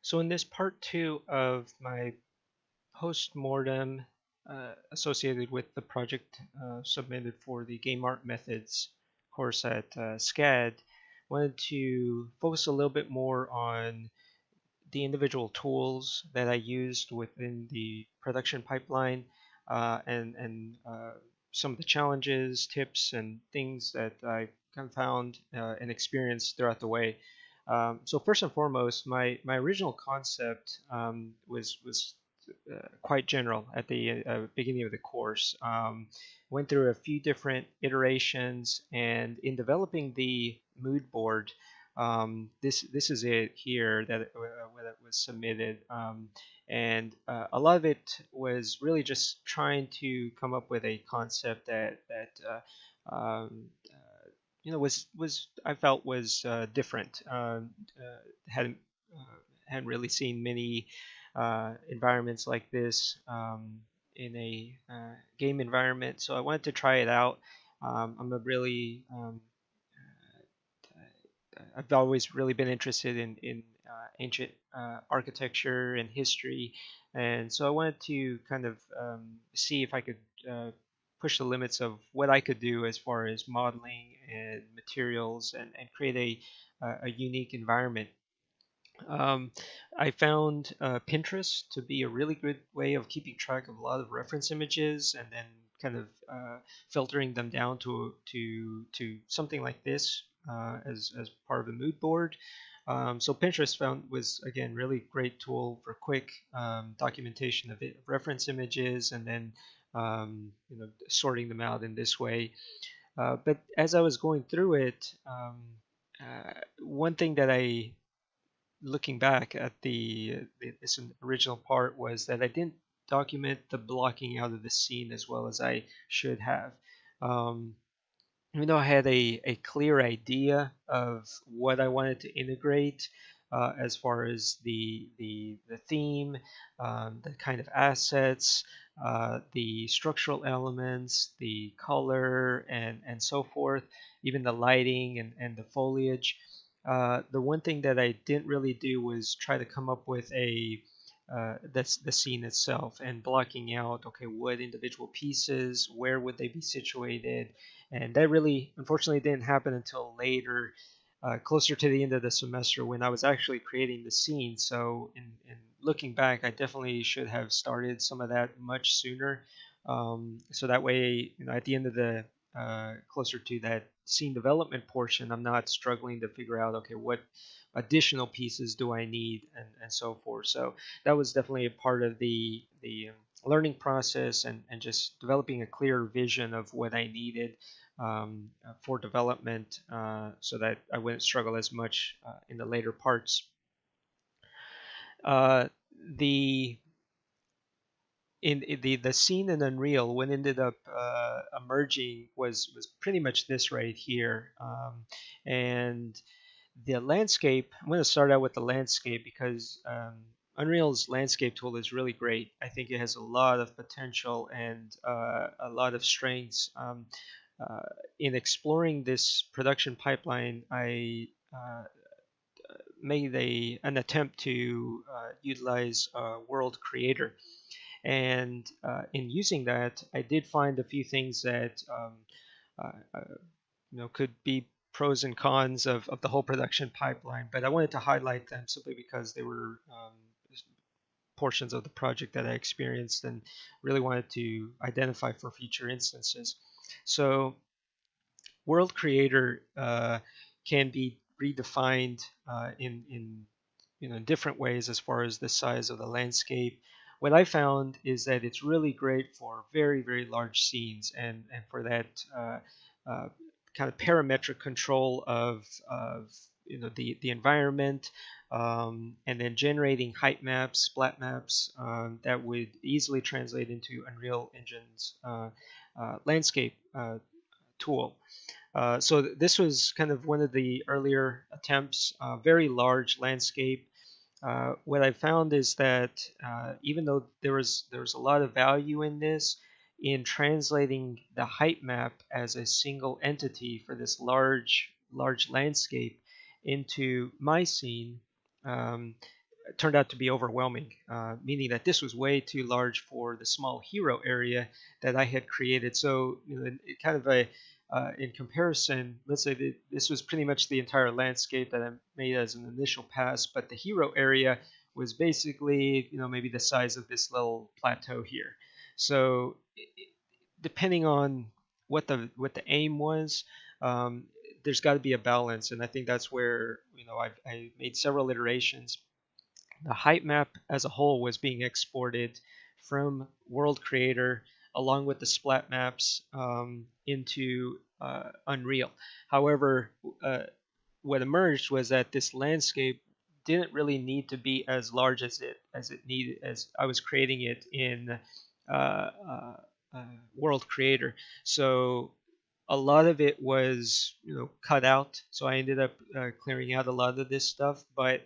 So in this part two of my postmortem associated with the project submitted for the game art methods course at SCAD, wanted to focus a little bit more on the individual tools that I used within the production pipeline and some of the challenges, tips, and things that I kind of found and experienced throughout the way. So first and foremost, my original concept was quite general at the beginning of the course. Went through a few different iterations, and in developing the mood board, this is it here that was submitted, and a lot of it was really just trying to come up with a concept that was I felt was different. Hadn't hadn't really seen many environments like this in a game environment, so I wanted to try it out. I'm a really I've always really been interested in ancient architecture and history, and so I wanted to kind of see if I could push the limits of what I could do as far as modeling and materials and create a unique environment. Um, I found Pinterest to be a really good way of keeping track of a lot of reference images and then kind of filtering them down to something like this as part of a mood board. So Pinterest found was again really great tool for quick documentation of reference images and then sorting them out in this way. But as I was going through it, one thing that I looking back at this original part was that I didn't document the blocking out of the scene as well as I should have. Um, Even though I had a clear idea of what I wanted to integrate as far as the theme, the kind of assets, the structural elements, the color, and so forth, even the lighting and the foliage. The one thing that I didn't really do was try to come up with that's the scene itself and blocking out, okay, what individual pieces, where would they be situated, and that really unfortunately didn't happen until later, closer to the end of the semester when I was actually creating the scene. So in looking back, I definitely should have started some of that much sooner, so that way, at the end of the closer to that scene development portion, I'm not struggling to figure out, okay, what additional pieces do I need, and so forth. So that was definitely a part of the learning process, and just developing a clear vision of what I needed for development, so that I wouldn't struggle as much in the later parts. Uh, the in the scene in Unreal, what ended up emerging was pretty much this right here, and the landscape. I'm going to start out with the landscape because Unreal's landscape tool is really great. I think it has a lot of potential and a lot of strengths. Uh, in exploring this production pipeline, I made an attempt to utilize World Creator, and in using that, I did find a few things that could be pros and cons of the whole production pipeline. But I wanted to highlight them simply because they were portions of the project that I experienced and really wanted to identify for future instances. So World Creator can be redefined in different ways as far as the size of the landscape. What I found is that it's really great for very, very large scenes, and for that uh, kind of parametric control of the environment, and then generating height maps, splat maps that would easily translate into Unreal Engine's landscape tool. So this was kind of one of the earlier attempts, very large landscape. What I found is that even though there was a lot of value in this, in translating the height map as a single entity for this large landscape into my scene, um, turned out to be overwhelming, meaning that this was way too large for the small hero area that I had created. So, it kind of in comparison, let's say that this was pretty much the entire landscape that I made as an initial pass, but the hero area was basically, maybe the size of this little plateau here. So, depending on what the aim was, um, there's got to be a balance, and I think that's where I made several iterations. The height map as a whole was being exported from World Creator along with the splat maps into Unreal. However, what emerged was that this landscape didn't really need to be as large as it needed as I was creating it in uh, uh, World Creator. So a lot of it was cut out. So I ended up clearing out a lot of this stuff, but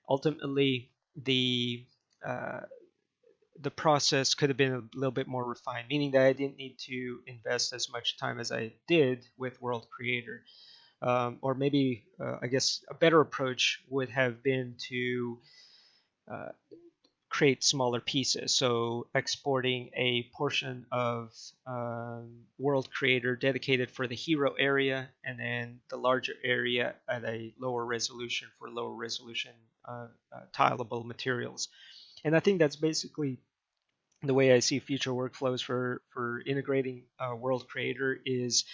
ultimately the uh, the process could have been a little bit more refined, meaning that I didn't need to invest as much time as I did with World Creator. Or maybe, I guess, a better approach would have been to uh, create smaller pieces. So exporting a portion of World Creator dedicated for the hero area, and then the larger area at a lower resolution for lower resolution tileable materials. And I think that's basically the way I see future workflows for integrating World Creator is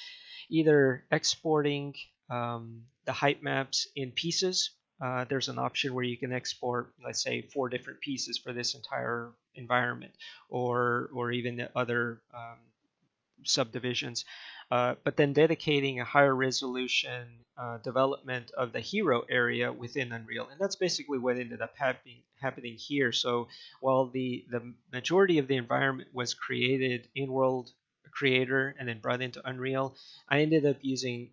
either exporting the height maps in pieces. There's an option where you can export, let's say, 4 different pieces for this entire environment, or even other subdivisions, but then dedicating a higher resolution development of the hero area within Unreal. And that's basically what ended up happening here. So while the majority of the environment was created in World Creator and then brought into Unreal, I ended up using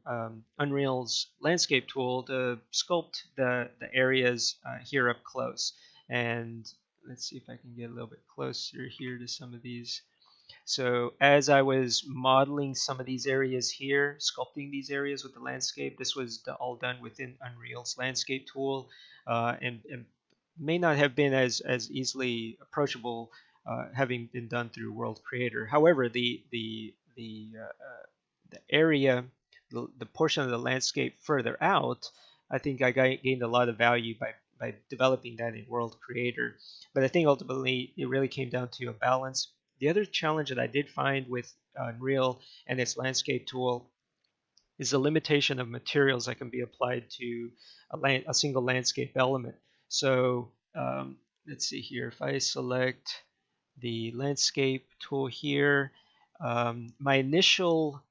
Unreal's landscape tool to sculpt the areas here up close. And let's see if I can get a little bit closer here to some of these. So as I was modeling some of these areas here, sculpting these areas with the landscape, this was all done within Unreal's landscape tool, and may not have been as easily approachable having been done through World Creator. However, the area, the portion of the landscape further out, I think I gained a lot of value by developing that in World Creator. But I think ultimately it really came down to a balance. The other challenge that I did find with Unreal and its landscape tool is the limitation of materials that can be applied to a single landscape element. So let's see here. If I select the landscape tool here, my initial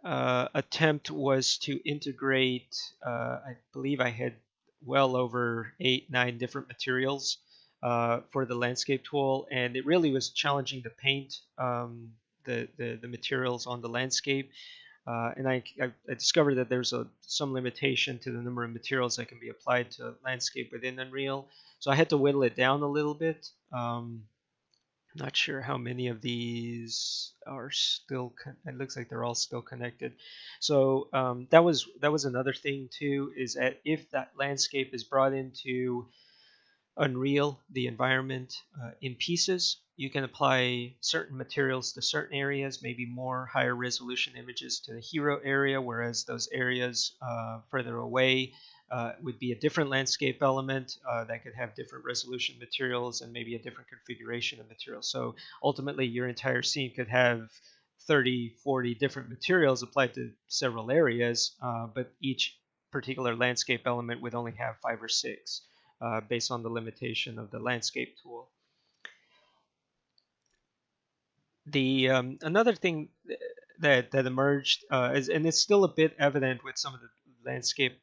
attempt was to integrate, I believe I had well over 8, 9 different materials for the landscape tool, and it really was challenging to paint the materials on the landscape. And I discovered that there's some limitation to the number of materials that can be applied to landscape within Unreal. So I had to whittle it down a little bit. Not sure how many of these are still. It looks like they're all still connected. So that was another thing too. Is that if that landscape is brought into Unreal, the environment in pieces, you can apply certain materials to certain areas, maybe more higher resolution images to the hero area, whereas those areas further away would be a different landscape element that could have different resolution materials and maybe a different configuration of materials. So ultimately, your entire scene could have 30, 40 different materials applied to several areas, but each particular landscape element would only have 5 or 6 based on the limitation of the landscape tool. The another thing that emerged and it's still a bit evident with some of the landscape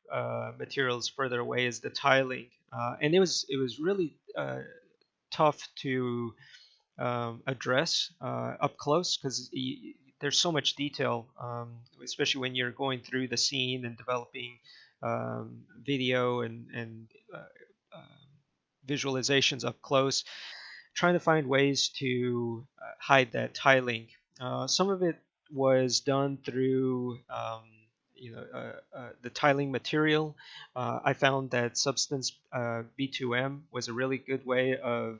materials further away, is the tiling, and it was really tough to address up close because there's so much detail, especially when you're going through the scene and developing video and visualizations up close, trying to find ways to hide that tiling. Some of it was done through the tiling material. I found that substance B2M was a really good way of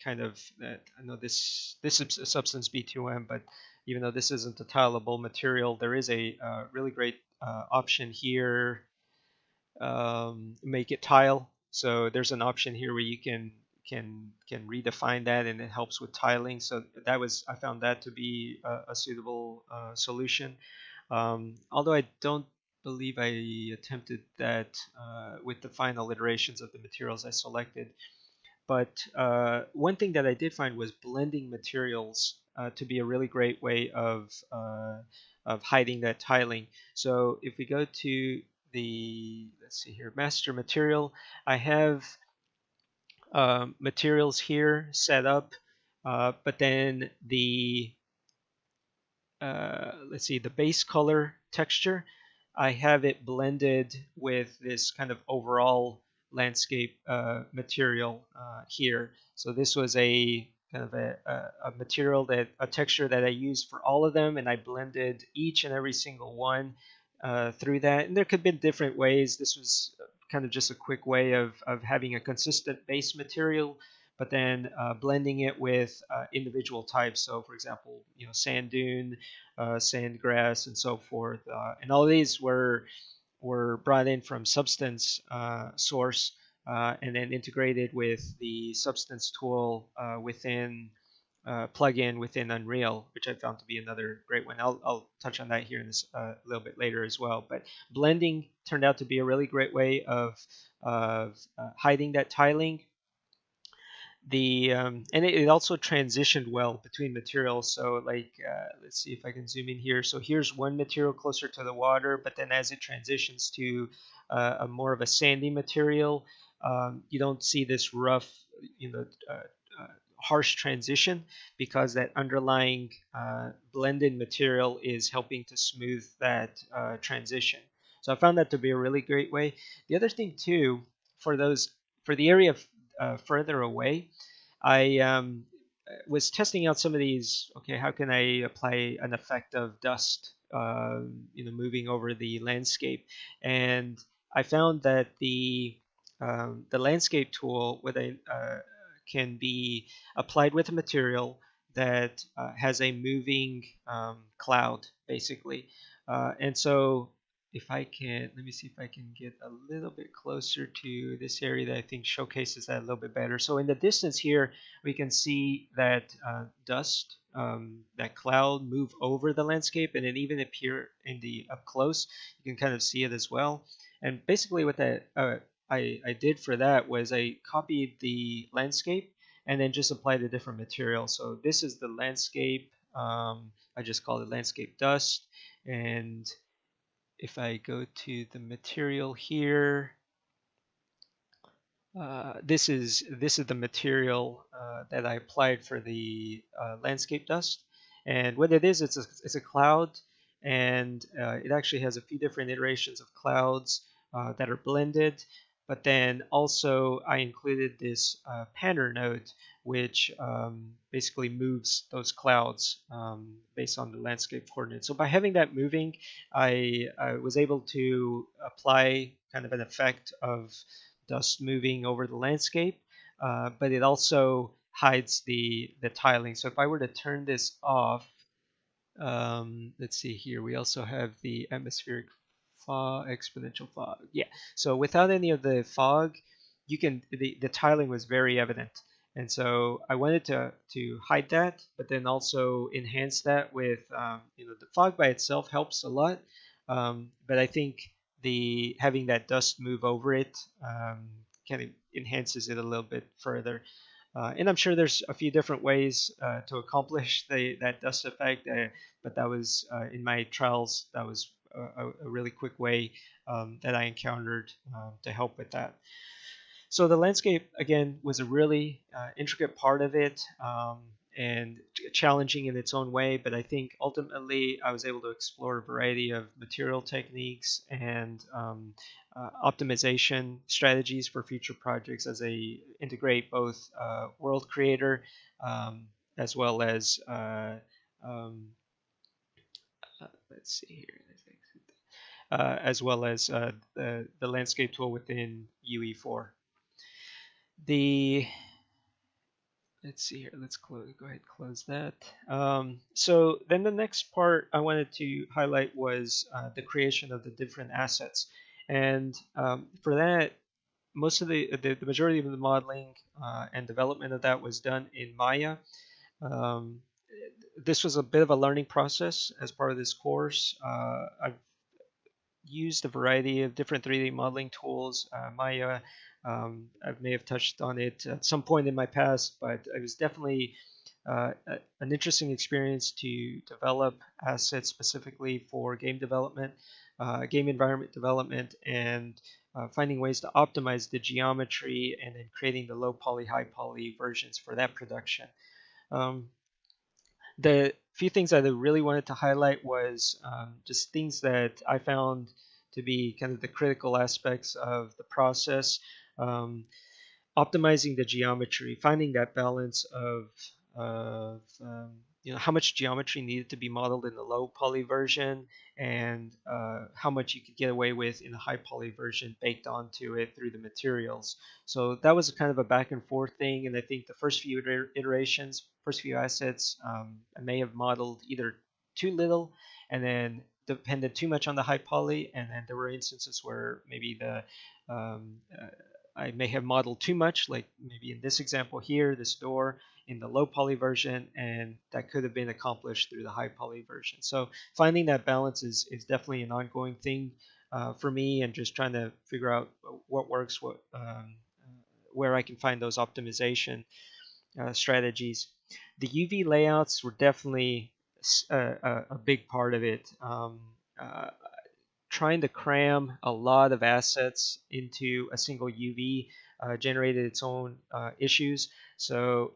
kind of I know this is a substance B2M, but even though this isn't a tileable material, there is a really great option here, make it tile. So there's an option here where you can redefine that, and it helps with tiling. So I found that to be a suitable solution. Although I don't believe I attempted that with the final iterations of the materials I selected. But one thing that I did find was blending materials to be a really great way of hiding that tiling. So if we go to the, let's see here, master material, I have materials here set up, but then let's see, the base color texture, I have it blended with this kind of overall landscape material here. So this was a kind of a material a texture that I used for all of them, and I blended each and every single one through that. And there could be different ways. This was kind of just a quick way of having a consistent base material, but then blending it with individual types. So, for example, sand dune, sand grass, and so forth. And all these were brought in from substance source and then integrated with the substance tool within plugin within Unreal, which I found to be another great one. I'll touch on that here in this a little bit later as well. But blending turned out to be a really great way of hiding that tiling. And it also transitioned well between materials. So like let's see if I can zoom in here. So here's one material closer to the water, but then as it transitions to a more of a sandy material, you don't see this rough, harsh transition, because that underlying blended material is helping to smooth that transition. So I found that to be a really great way. The other thing too, for the area further away, I was testing out some of these. Okay, how can I apply an effect of dust, moving over the landscape? And I found that the landscape tool can be applied with a material that has a moving cloud, basically. And so if I can, let me see if I can get a little bit closer to this area that I think showcases that a little bit better. So in the distance here, we can see that dust, that cloud move over the landscape, and then even appear in the up close, you can kind of see it as well. And basically what I did for that was I copied the landscape and then just applied a different material. So this is the landscape. I just called it landscape dust. And if I go to the material here, this is the material that I applied for the landscape dust. And what it is, it's a cloud, and it actually has a few different iterations of clouds that are blended. But then also I included this panner node, which basically moves those clouds based on the landscape coordinates. So by having that moving, I was able to apply kind of an effect of dust moving over the landscape, but it also hides the tiling. So if I were to turn this off, let's see here, we also have the atmospheric fog, exponential fog. Yeah, so without any of the fog, the tiling was very evident. And so I wanted to hide that, but then also enhance that with, the fog by itself helps a lot. But I think having that dust move over it kind of enhances it a little bit further. And I'm sure there's a few different ways to accomplish that dust effect, but that was in my trials, that was a really quick way that I encountered to help with that. So the landscape, again, was a really intricate part of it, and challenging in its own way, but I think ultimately I was able to explore a variety of material techniques and optimization strategies for future projects as they integrate both world creator as well as um, let's see here. as well as the landscape tool within UE4. The Let's see here. Let's close. Go ahead, close that. So then the next part I wanted to highlight was the creation of the different assets, and for that, most of the majority of the modeling and development of that was done in Maya. Um, this was a bit of a learning process as part of this course. I've used a variety of different 3D modeling tools. Maya, I may have touched on it at some point in my past, but it was definitely an interesting experience to develop assets specifically for game development, game environment development, and finding ways to optimize the geometry and then creating the low poly, high poly versions for that production. Um, the few things that I really wanted to highlight was just things that I found to be kind of the critical aspects of the process. Um, Optimizing the geometry, finding that balance of how much geometry needed to be modeled in the low poly version and how much you could get away with in the high poly version baked onto it through the materials. So that was kind of a back and forth thing, and I think the first few iterations, first few assets, I may have modeled either too little and then depended too much on the high poly, and then there were instances where maybe um, uh, I may have modeled too much, like maybe in this example here, this door in the low poly version, and that could have been accomplished through the high poly version. So finding that balance is definitely an ongoing thing for me, and just trying to figure out what works, where I can find those optimization strategies. The UV layouts were definitely a big part of it. Uh, Trying to cram a lot of assets into a single UV generated its own issues. So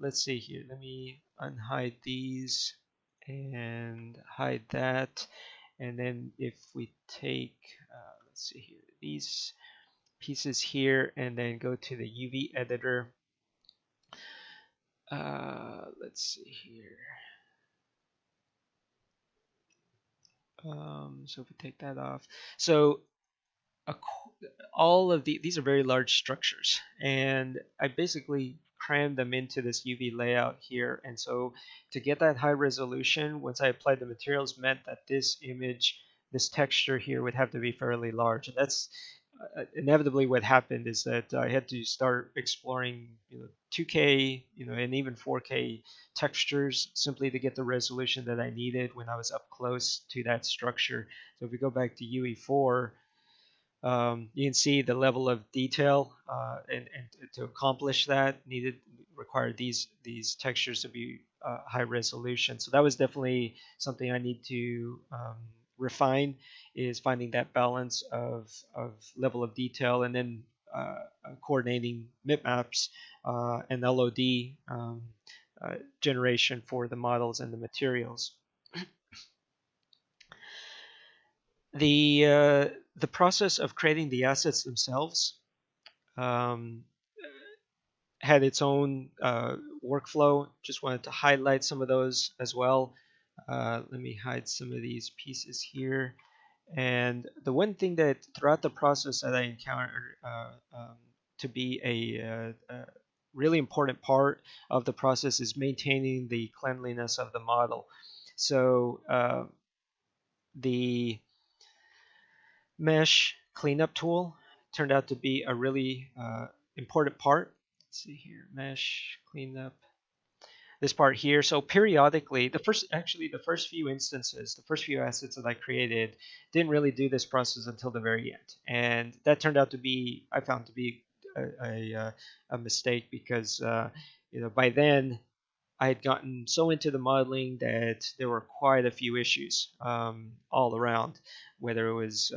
let's see here. Let me unhide these and hide that. And then if we take, let's see here, these pieces here and then go to the UV editor. Let's see here. So if we take that off, so all of these are very large structures, and I basically crammed them into this UV layout here. And so to get that high resolution, once I applied the materials, meant that this image, this texture here would have to be fairly large. And that's inevitably what happened, is that I had to start exploring 2K, and even 4K textures simply to get the resolution that I needed when I was up close to that structure. So if we go back to UE4, you can see the level of detail, and to accomplish that required these textures to be high resolution. So that was definitely something I need to refine, is finding that balance of level of detail, and then coordinating bitmaps and LOD generation for the models and the materials. The process of creating the assets themselves um, had its own workflow. Just wanted to highlight some of those as well. Let me hide some of these pieces here. And the one thing that throughout the process that I encountered to be a really important part of the process is maintaining the cleanliness of the model. So the mesh cleanup tool turned out to be a really important part. Let's see here, mesh cleanup. This part here. So periodically, the first few instances, the first few assets that I created didn't really do this process until the very end, and that turned out to be, I found to be a mistake, because by then I had gotten so into the modeling that there were quite a few issues all around, whether it was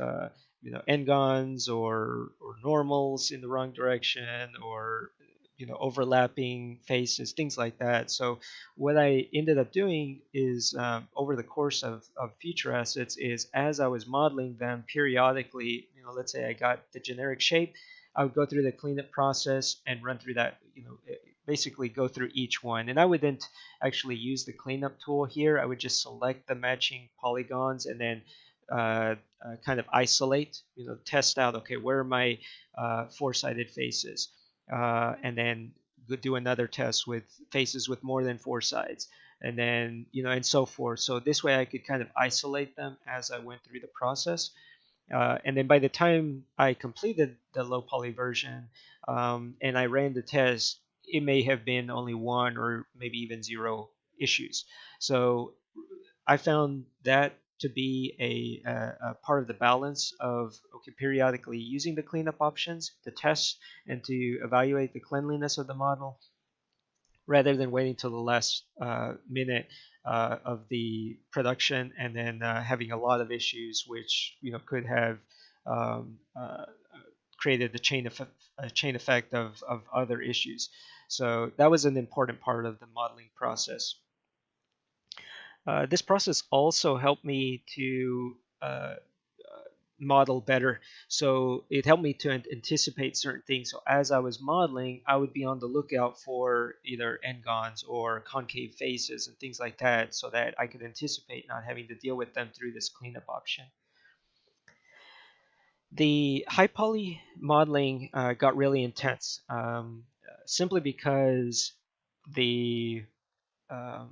n-gons or normals in the wrong direction, or overlapping faces, things like that. So what I ended up doing is, over the course of future assets, is as I was modeling them periodically, let's say I got the generic shape, I would go through the cleanup process and run through that, basically go through each one. And I wouldn't actually use the cleanup tool here. I would just select the matching polygons and then kind of isolate, test out, okay, where are my four-sided faces, and then do another test with faces with more than four sides, and then and so forth. So this way I could kind of isolate them as I went through the process. And then by the time I completed the low poly version, and I ran the test, it may have been only one or maybe even zero issues. So I found that to be a part of the balance of, okay, periodically using the cleanup options to test and to evaluate the cleanliness of the model, rather than waiting till the last minute of the production and then having a lot of issues, which could have um, uh, created a chain effect of other issues. So that was an important part of the modeling process. This process also helped me to model better. So it helped me to anticipate certain things. So as I was modeling, I would be on the lookout for either n-gons or concave faces and things like that, so that I could anticipate not having to deal with them through this cleanup option. The high poly modeling got really intense, simply because the um,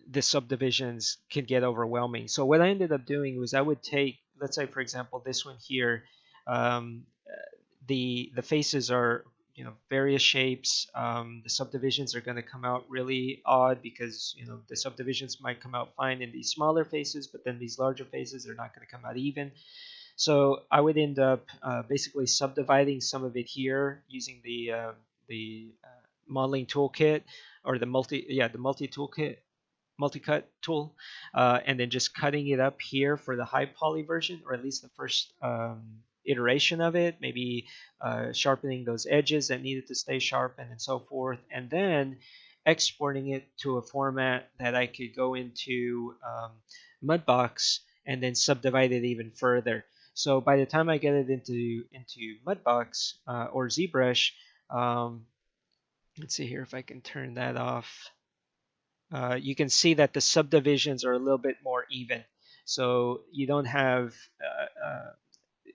the subdivisions can get overwhelming. So what I ended up doing was I would take, let's say for example, this one here. Um, the faces are various shapes. The subdivisions are going to come out really odd because the subdivisions might come out fine in these smaller faces, but then these larger faces are not going to come out even. So I would end up basically subdividing some of it here using the modeling toolkit, or the multi toolkit, multi-cut tool, and then just cutting it up here for the high poly version, or at least the first iteration of it, maybe sharpening those edges that needed to stay sharp, and so forth, and then exporting it to a format that I could go into Mudbox and then subdivide it even further. So by the time I get it into Mudbox or ZBrush, let's see here if I can turn that off. You can see that the subdivisions are a little bit more even. So you don't have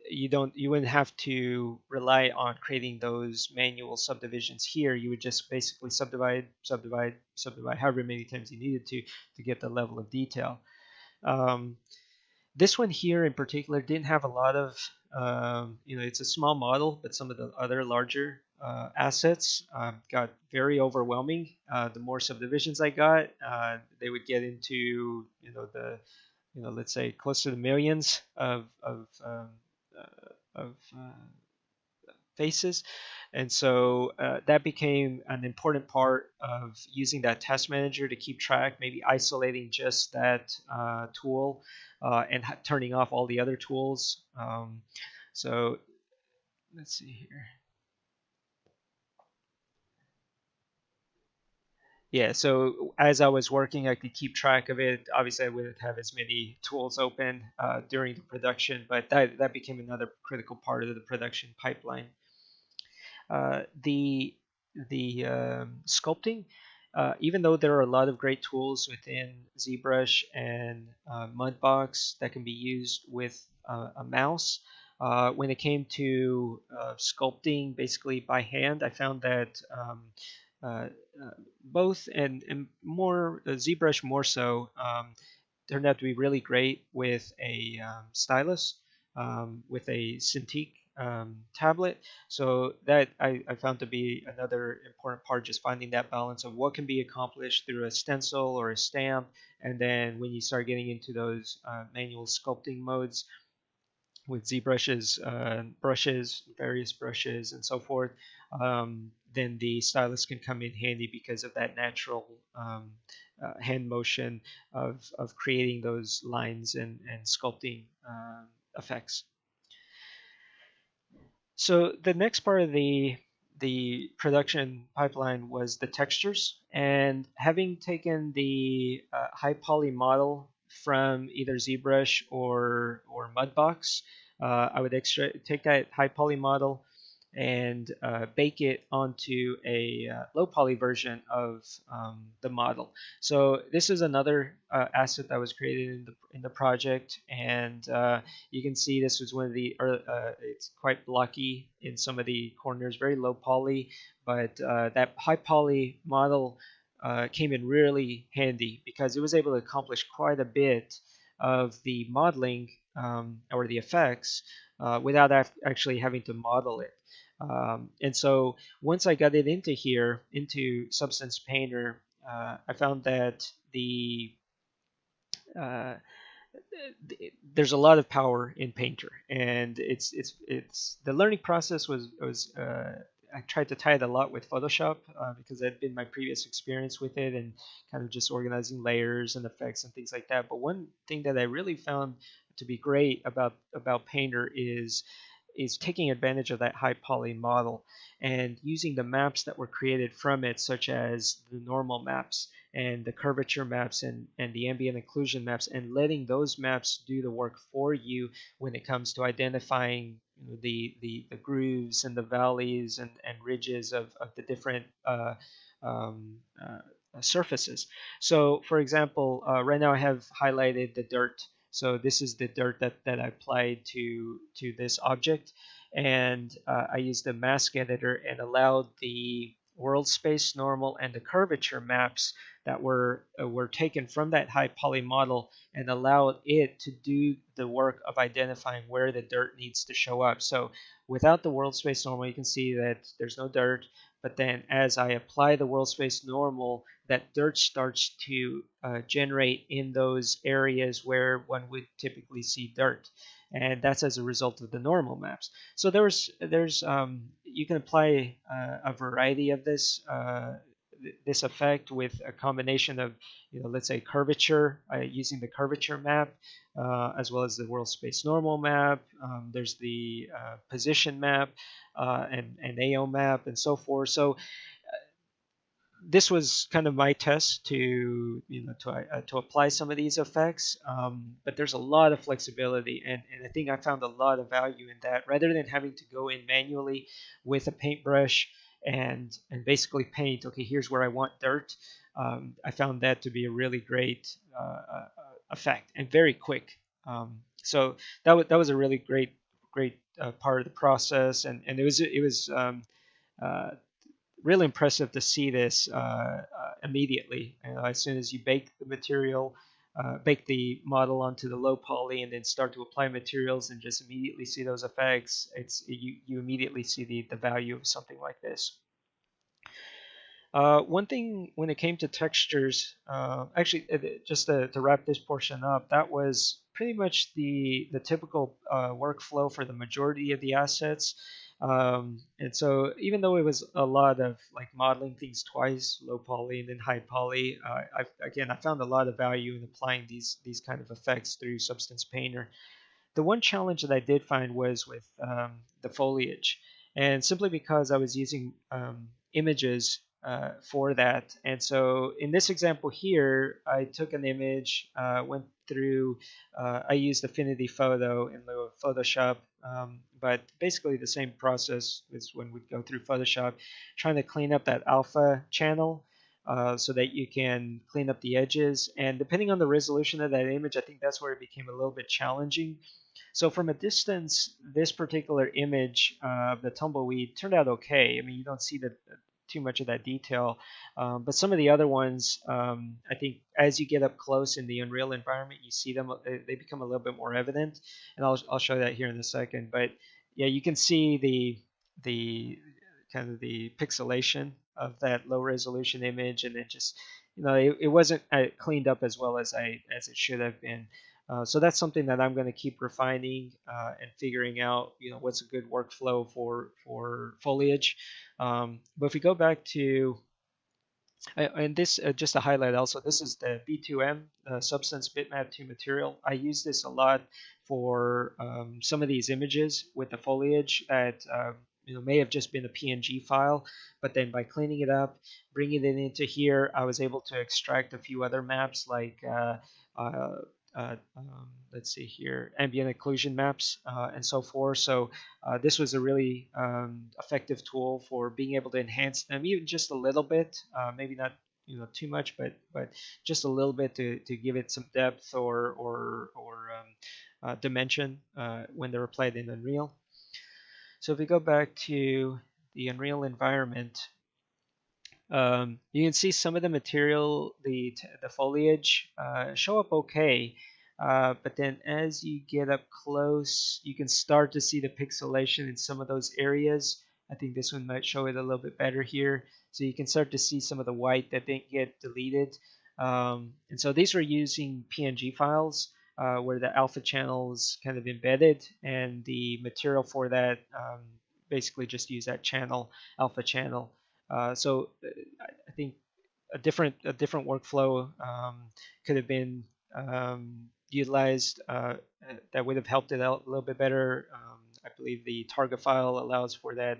you wouldn't have to rely on creating those manual subdivisions here. You would just basically subdivide, subdivide, subdivide, however many times you needed to get the level of detail. This one here in particular didn't have a lot of, it's a small model, but some of the other larger assets got very overwhelming. The more subdivisions I got, they would get into, let's say close to the millions of faces. And so that became an important part of using that test manager to keep track, maybe isolating just that tool and turning off all the other tools. So let's see here. Yeah, so as I was working, I could keep track of it. Obviously, I wouldn't have as many tools open during the production, but that became another critical part of the production pipeline. The sculpting, even though there are a lot of great tools within ZBrush and Mudbox that can be used with a mouse, when it came to sculpting basically by hand, I found that uh, both and more ZBrush more so turned out to be really great with a stylus, with a Cintiq tablet. So that I found to be another important part, just finding that balance of what can be accomplished through a stencil or a stamp, and then when you start getting into those manual sculpting modes with ZBrush's brushes, various brushes, and so forth, then the stylus can come in handy because of that natural hand motion of creating those lines and sculpting effects. So the next part of the production pipeline was the textures, and having taken the high poly model from either ZBrush or Mudbox, I would take that high poly model, and bake it onto a low poly version of the model. So this is another asset that was created in the project, and you can see this was one of the it's quite blocky in some of the corners, very low poly, but that high poly model came in really handy because it was able to accomplish quite a bit of the modeling or the effects without actually having to model it. And so once I got it into here, into Substance Painter, I found that uh, there's a lot of power in Painter, and it's the learning process was I tried to tie it a lot with Photoshop because that had been my previous experience with it, and kind of just organizing layers and effects and things like that. But one thing that I really found to be great about Painter is taking advantage of that high poly model and using the maps that were created from it, such as the normal maps and the curvature maps and the ambient occlusion maps, and letting those maps do the work for you when it comes to identifying the grooves and the valleys and ridges of the different um, surfaces. So, for example, right now I have highlighted the dirt. So this is the dirt that I applied to this object, and I used the mask editor and allowed the world space normal and the curvature maps that were taken from that high poly model, and allowed it to do the work of identifying where the dirt needs to show up. So without the world space normal, you can see that there's no dirt, but then as I apply the world space normal, that dirt starts to generate in those areas where one would typically see dirt, and that's as a result of the normal maps. So there's you can apply a variety of this effect with a combination of, let's say curvature, using the curvature map, as well as the world space normal map. There's the position map and AO map and so forth. So this was kind of my test to apply some of these effects, but there's a lot of flexibility, and I think I found a lot of value in that, rather than having to go in manually with a paintbrush and basically paint, okay, here's where I want dirt. I found that to be a really great effect and very quick. So that was a really great part of the process, and it was uh, really impressive to see this immediately. As soon as you bake the material, bake the model onto the low poly, and then start to apply materials, and just immediately see those effects, you immediately see the value of something like this. One thing when it came to textures, actually, just to wrap this portion up, that was pretty much the typical workflow for the majority of the assets. And so even though it was a lot of like modeling things twice, low poly and then high poly, I found a lot of value in applying these kind of effects through Substance Painter. The one challenge that I did find was with the foliage, and simply because I was using images for that. And so in this example here, I took an image, went through, I used Affinity Photo in lieu of Photoshop, but basically the same process as when we go through Photoshop, trying to clean up that alpha channel so that you can clean up the edges. And depending on the resolution of that image, I think that's where it became a little bit challenging. So from a distance, this particular image of the tumbleweed turned out okay. I mean, you don't see too much of that detail, but some of the other ones, I think as you get up close in the Unreal environment, you see them, they become a little bit more evident, and I'll show that here in a second. But yeah, you can see the kind of the pixelation of that low resolution image, and it just, it wasn't cleaned up as well as it should have been. So that's something that I'm going to keep refining and figuring out, what's a good workflow for foliage. But if we go back to, and this just to highlight also, this is the B2M Substance Bitmap 2 material. I use this a lot for some of these images with the foliage that may have just been a PNG file, but then by cleaning it up, bringing it into here, I was able to extract a few other maps like let's see here, ambient occlusion maps and so forth. So this was a really effective tool for being able to enhance them even just a little bit, maybe not too much, but just a little bit to give it some depth or dimension when they're applied in Unreal. So if we go back to the Unreal environment, you can see some of the material, the foliage, show up okay, but then as you get up close, you can start to see the pixelation in some of those areas. I think this one might show it a little bit better here. So you can start to see some of the white that didn't get deleted. And so these were using PNG files where the alpha channel is kind of embedded, and the material for that basically just use that channel, alpha channel. So I think a different workflow could have been utilized that would have helped it out a little bit better. I believe the target file allows for that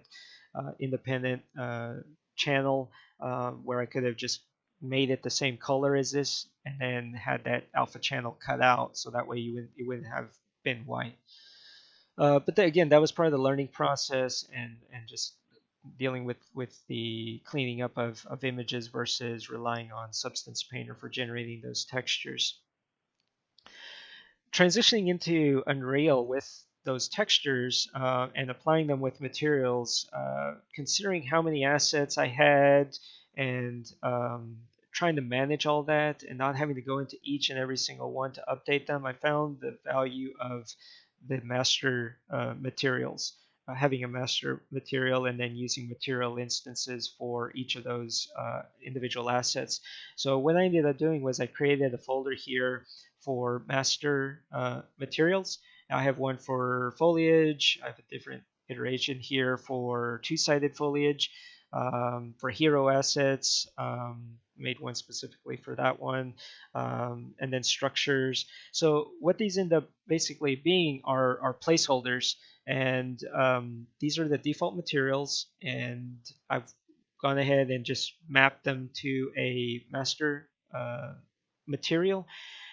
independent channel where I could have just made it the same color as this and then had that alpha channel cut out, so that way it wouldn't have been white. But again, that was part of the learning process and just dealing with the cleaning up of images versus relying on Substance Painter for generating those textures. Transitioning into Unreal with those textures and applying them with materials, considering how many assets I had and trying to manage all that and not having to go into each and every single one to update them, I found the value of the master materials, having a master material and then using material instances for each of those individual assets. So what I ended up doing was I created a folder here for master materials. Now I have one for foliage. I have a different iteration here for two-sided foliage. For hero assets, made one specifically for that one, and then structures. So what these end up basically being are placeholders, and these are the default materials, and I've gone ahead and just mapped them to a master material,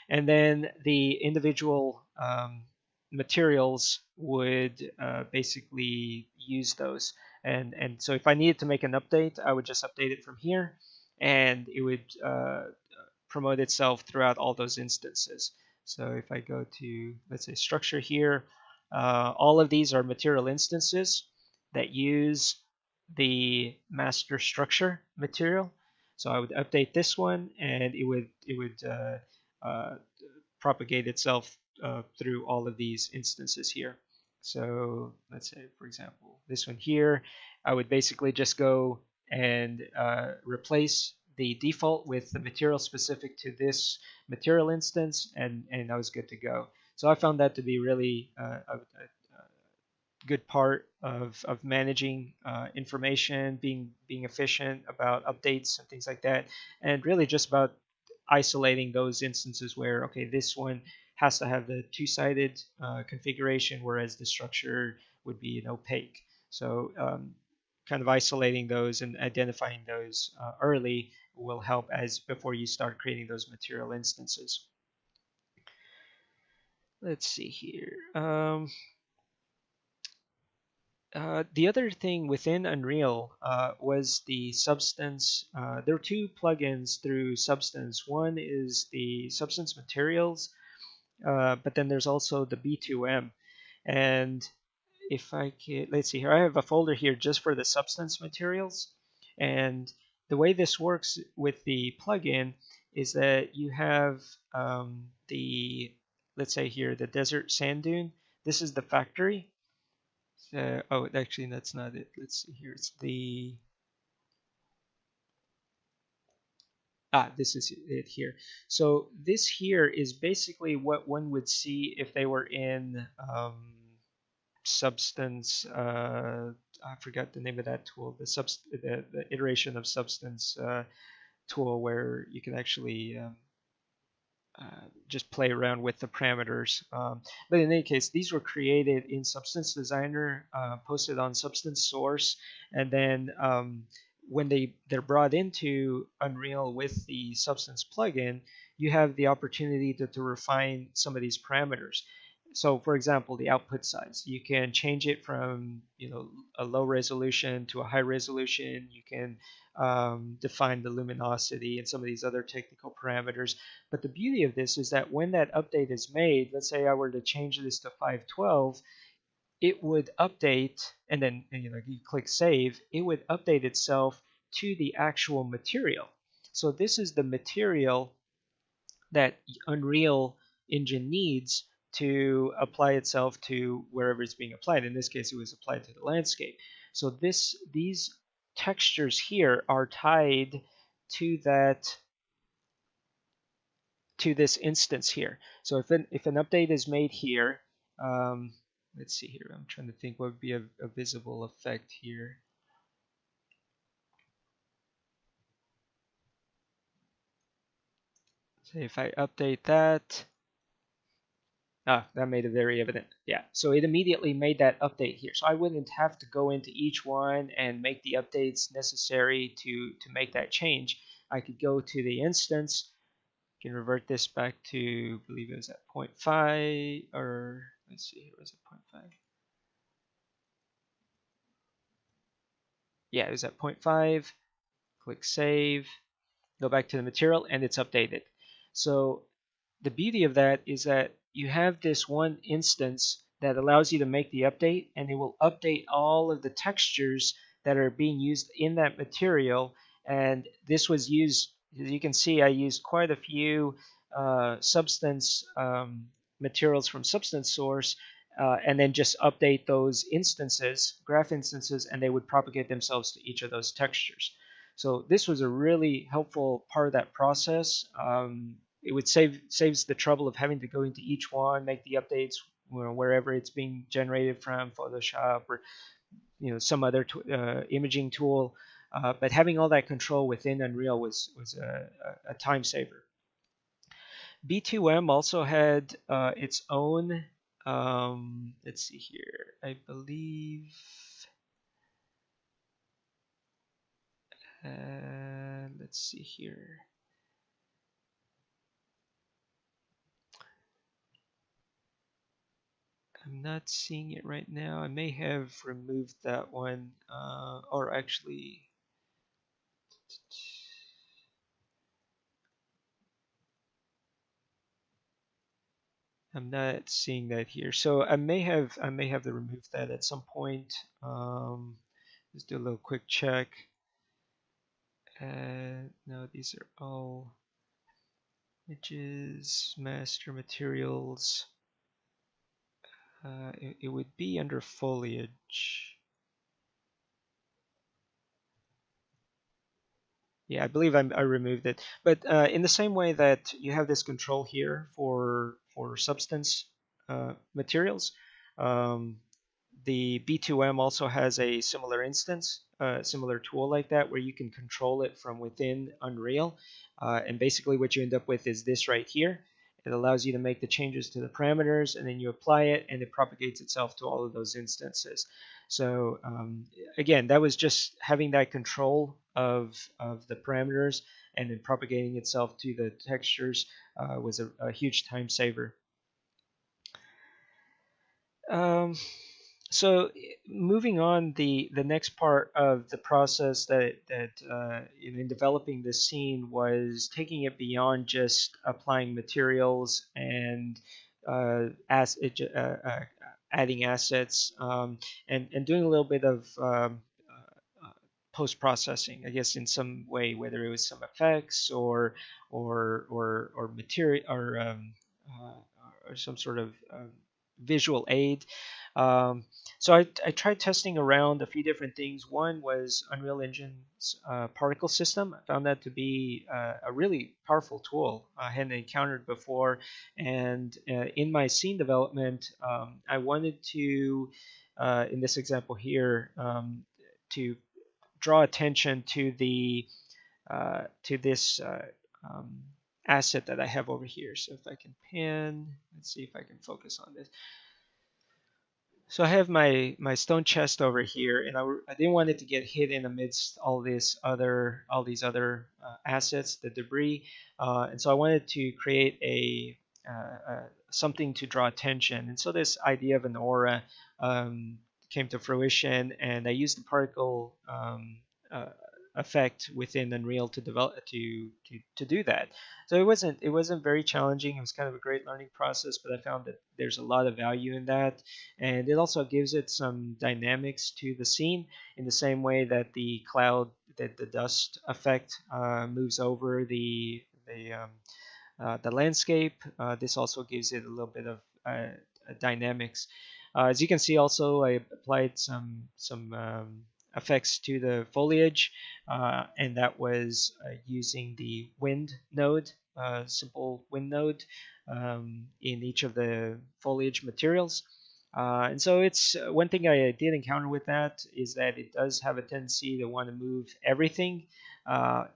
and then the individual materials would basically use those. And so if I needed to make an update, I would just update it from here, and it would promote itself throughout all those instances. So if I go to, let's say, structure here, all of these are material instances that use the master structure material. So I would update this one, and it would propagate itself through all of these instances here. So let's say, for example, this one here, I would basically just go and replace the default with the material specific to this material instance, and I was good to go. So I found that to be really a good part of managing information, being efficient about updates and things like that, and really just about isolating those instances where, okay, this one has to have the two-sided configuration, whereas the structure would be an opaque. So kind of isolating those and identifying those early will help as before you start creating those material instances. Let's see here. The other thing within Unreal was the Substance. There are two plugins through Substance. One is the Substance Materials, but then there's also the B2M. And if I can, let's see here, I have a folder here just for the Substance Materials. And the way this works with the plugin is that you have let's say here, the Desert Sand Dune. This is the factory. Oh, actually, that's not it. Let's see here. It's this is it here. So this here is basically what one would see if they were in Substance. I forgot the name of that tool. The iteration of Substance tool where you can actually just play around with the parameters. But in any case, these were created in Substance Designer, posted on Substance Source, and then when they're brought into Unreal with the Substance plugin, you have the opportunity to refine some of these parameters. So, for example, the output size, you can change it from a low resolution to a high resolution. You can define the luminosity and some of these other technical parameters. But the beauty of this is that when that update is made, let's say I were to change this to 512, it would update, and then you click save, it would update itself to the actual material. So this is the material that Unreal Engine needs to apply itself to wherever it's being applied. In this case, it was applied to the landscape. So these textures here are tied to this instance here. So if an update is made here, let's see here. I'm trying to think what would be a visible effect here. So if I update that, that made it very evident. Yeah, so it immediately made that update here. So I wouldn't have to go into each one and make the updates necessary to make that change. I could go to the instance, can revert this back to, I believe it was at 0.5, or let's see, here was it 0.5? Yeah, it was at 0.5. Click save, go back to the material, and it's updated. So the beauty of that is that you have this one instance that allows you to make the update, and it will update all of the textures that are being used in that material. And this was used, as you can see, I used quite a few substance materials from Substance Source, and then just update those instances, graph instances, and they would propagate themselves to each of those textures. So this was a really helpful part of that process. It would saves the trouble of having to go into each one, make the updates wherever it's being generated from, Photoshop or some other imaging tool. But having all that control within Unreal was a time saver. B2M also had its own. Let's see here. I believe. Let's see here. I'm not seeing it right now. I may have removed that one, or actually, I'm not seeing that here. So I may have to remove that at some point. Just do a little quick check. No, these are all images, master materials. It would be under foliage. Yeah, I believe I removed it. But in the same way that you have this control here for substance materials, the B2M also has a similar instance, similar tool like that, where you can control it from within Unreal. And basically what you end up with is this right here. It allows you to make the changes to the parameters, and then you apply it, and it propagates itself to all of those instances. So again, that was just having that control of the parameters and then propagating itself to the textures was a huge time saver. So moving on, the next part of the process that in developing this scene was taking it beyond just applying materials and adding assets, and doing a little bit of post processing, I guess, in some way, whether it was some effects or material or some sort of visual aid. So I tried testing around a few different things. One was Unreal Engine's particle system. I found that to be a really powerful tool I hadn't encountered before. And in my scene development, I wanted to, in this example here, to draw attention to this asset that I have over here. So if I can pan, let's see if I can focus on this. So I have my stone chest over here, and I didn't want it to get hidden amidst all these other assets, the debris, and so I wanted to create something to draw attention. And so this idea of an aura came to fruition, and I used the particle uh, effect within Unreal to develop to do that. So it wasn't very challenging. It was kind of a great learning process, but I found that there's a lot of value in that, and it also gives it some dynamics to the scene in the same way that the dust effect moves over the landscape. This also gives it a little bit of dynamics. As you can see, also I applied some effects to the foliage, and that was using the wind node, simple wind node, in each of the foliage materials. And so it's one thing I did encounter with that is that it does have a tendency to want to move everything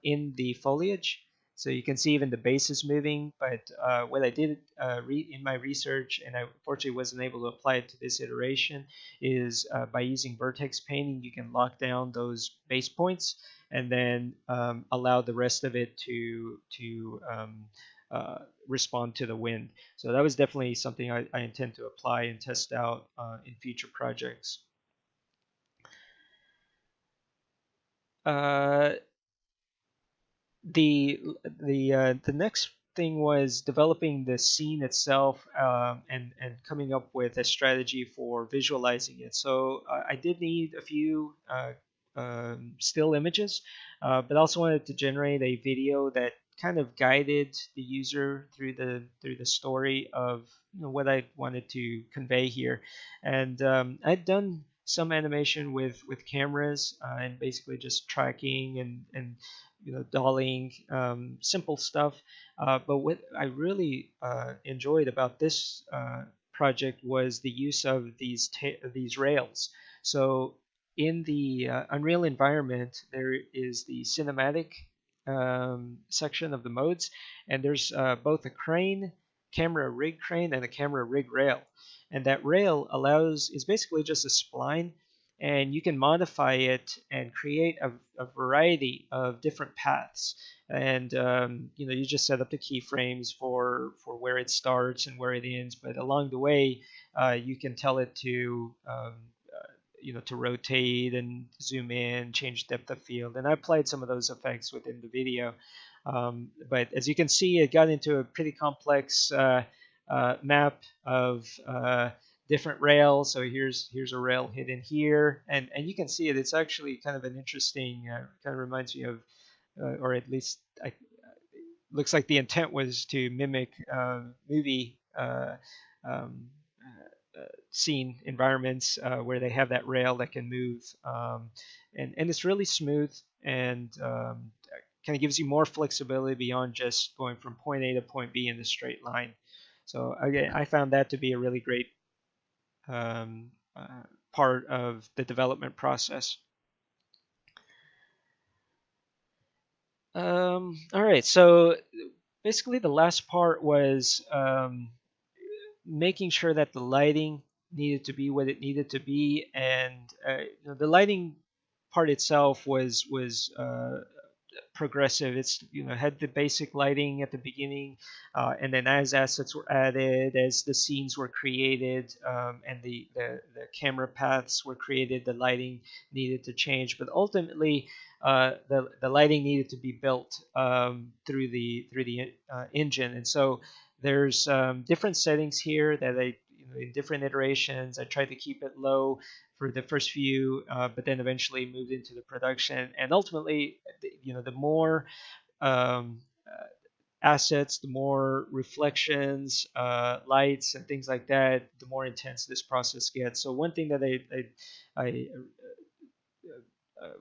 in the foliage. So you can see even the base is moving. But what I did in my research, and I unfortunately wasn't able to apply it to this iteration, is by using vertex painting, you can lock down those base points and then allow the rest of it to respond to the wind. So that was definitely something I intend to apply and test out in future projects. Uh, the next thing was developing the scene itself, and coming up with a strategy for visualizing it. So I did need a few still images, but also wanted to generate a video that kind of guided the user through the story of what I wanted to convey here. And I'd done some animation with cameras, and basically just tracking and dollying, simple stuff. But what I really enjoyed about this project was the use of these rails. So in the Unreal environment, there is the cinematic section of the modes, and there's both a crane, camera rig crane, and a camera rig rail. And that rail is basically just a spline, and you can modify it and create a variety of different paths. And you just set up the keyframes for where it starts and where it ends. But along the way, you can tell it to rotate and zoom in, change depth of field. And I applied some of those effects within the video. But as you can see, it got into a pretty complex map of different rails. So here's a rail hidden here, and you can see it. It's actually kind of an interesting. Kind of reminds me of, or at least looks like the intent was to mimic movie um, scene environments where they have that rail that can move, and it's really smooth and kind of gives you more flexibility beyond just going from point A to point B in a straight line. So again, I found that to be a really great part of the development process. All right, so basically the last part was making sure that the lighting needed to be what it needed to be, and the lighting part itself was progressive. It's had the basic lighting at the beginning, and then as assets were added, as the scenes were created, and the camera paths were created, the lighting needed to change. But ultimately, the lighting needed to be built through the engine, and so there's different settings here that in different iterations I tried to keep it low for the first few, but then eventually moved into the production. And ultimately, the more um, assets, the more reflections, lights, and things like that, the more intense this process gets. So one thing that I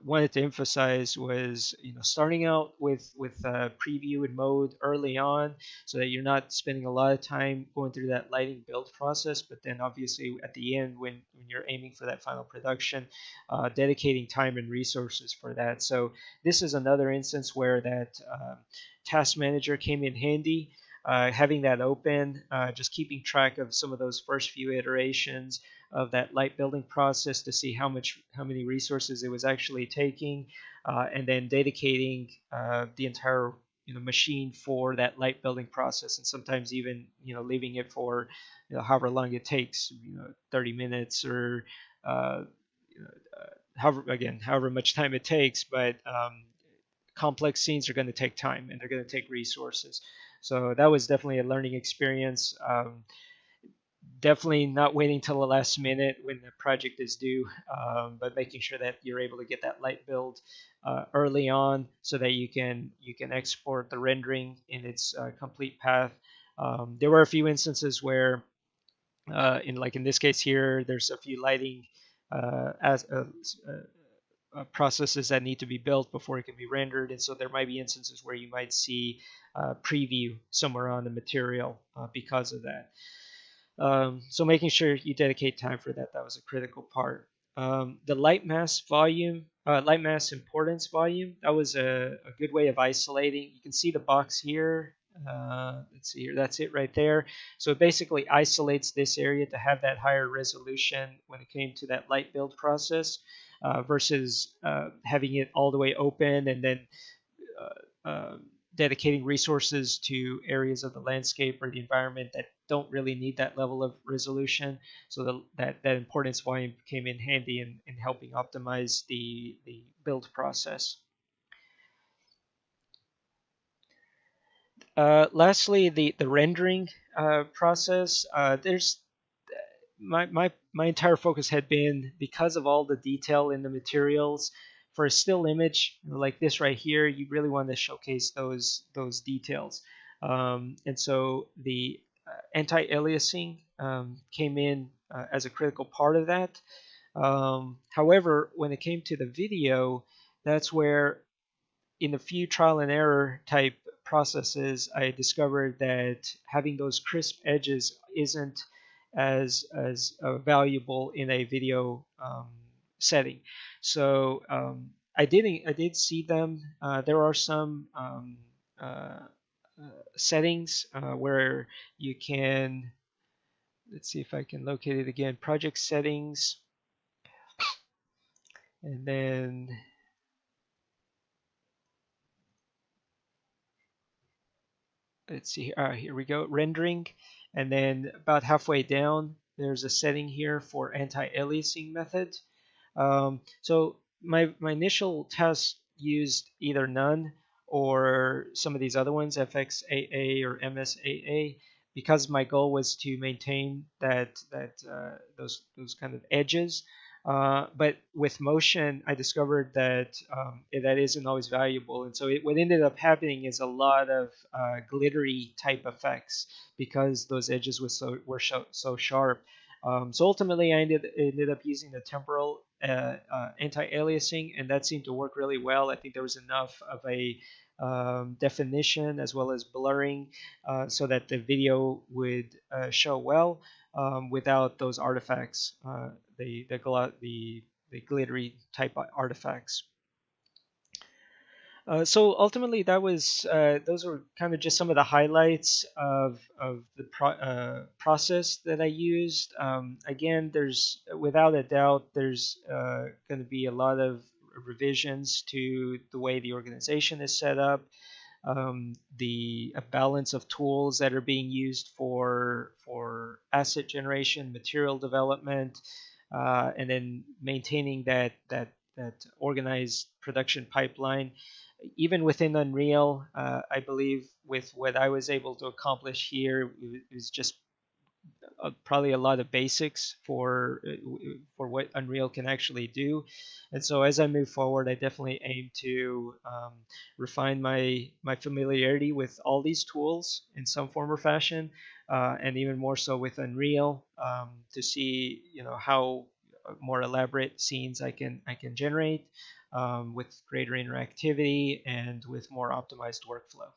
wanted to emphasize was starting out with preview and mode early on, so that you're not spending a lot of time going through that lighting build process, but then obviously at the end, when you're aiming for that final production, dedicating time and resources for that. So this is another instance where that task manager came in handy. Having that open, just keeping track of some of those first few iterations, of that light building process to see how many resources it was actually taking, and then dedicating the entire machine for that light building process, and sometimes even leaving it for however long it takes, 30 minutes or uh, however much time it takes. But complex scenes are going to take time and they're going to take resources. So that was definitely a learning experience. Definitely not waiting till the last minute when the project is due, but making sure that you're able to get that light build early on so that you can export the rendering in its complete path. There were a few instances where, in this case here, there's a few lighting as processes that need to be built before it can be rendered, and so there might be instances where you might see preview somewhere on the material because of that. So making sure you dedicate time for that was a critical part. The light mass volume, light mass importance volume, that was a good way of isolating. You can see the box here. Let's see here, that's it right there. So it basically isolates this area to have that higher resolution when it came to that light build process, versus having it all the way open and then dedicating resources to areas of the landscape or the environment that don't really need that level of resolution. So that importance volume came in handy in helping optimize the build process. Lastly, the rendering process. There's my entire focus had been, because of all the detail in the materials, for a still image like this right here, you really want to showcase those details. And so the anti-aliasing came in as a critical part of that. However, when it came to the video, that's where, in a few trial and error type processes, I discovered that having those crisp edges isn't as valuable in a video setting. So I did see them. There are some settings where you can. Let's see if I can locate it again. Project settings, and then let's see. Here we go. Rendering, and then about halfway down, there's a setting here for anti-aliasing method. So my initial test used either none or some of these other ones, FXAA or MSAA, because my goal was to maintain those kind of edges. But with motion, I discovered that that isn't always valuable, and so what ended up happening is a lot of glittery type effects because those edges were so sharp. So ultimately, I ended up using the temporal anti-aliasing, and that seemed to work really well. I think there was enough of a definition as well as blurring so that the video would show well without those artifacts, the glittery type artifacts. So ultimately, those were kind of just some of the highlights of the process that I used. Again, without a doubt, there's going to be a lot of revisions to the way the organization is set up, the balance of tools that are being used for asset generation, material development, and then maintaining that organized production pipeline. Even within Unreal, I believe with what I was able to accomplish here, it was just probably a lot of basics for what Unreal can actually do. And so as I move forward, I definitely aim to refine my familiarity with all these tools in some form or fashion, and even more so with Unreal, to see how more elaborate scenes I can generate with greater interactivity and with more optimized workflow.